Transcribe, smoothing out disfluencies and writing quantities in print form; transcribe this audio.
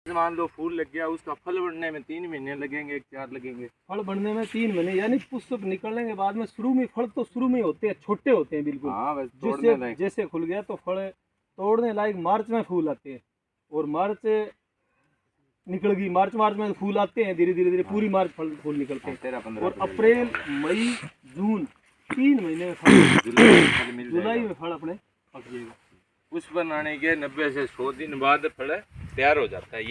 मान लो फूल लग गया, उसका फल बनने में 3 महीने लगेंगे, 4 लगेंगे। फल बनने में 3 महीने, यानी पुष्प निकलने के बाद में शुरू में फल तो शुरू में होते हैं, छोटे होते हैं बिल्कुल। हाँ, बस तोड़ने जिससे लायक। जैसे खुल गया तो फल तोड़ने लायक मार्च में फूल आते हैं, और मार्च निकल गई, मार्च में फूल आते हैं, धीरे धीरे पूरी मार्च फूल निकलते हैं। 13-15 और अप्रैल, मई, जून 3 महीने में फल, जुलाई में फल अपने पक जाएगा। पुष्प बनाने के 90 से 100 दिन बाद फल तैयार हो जाता है।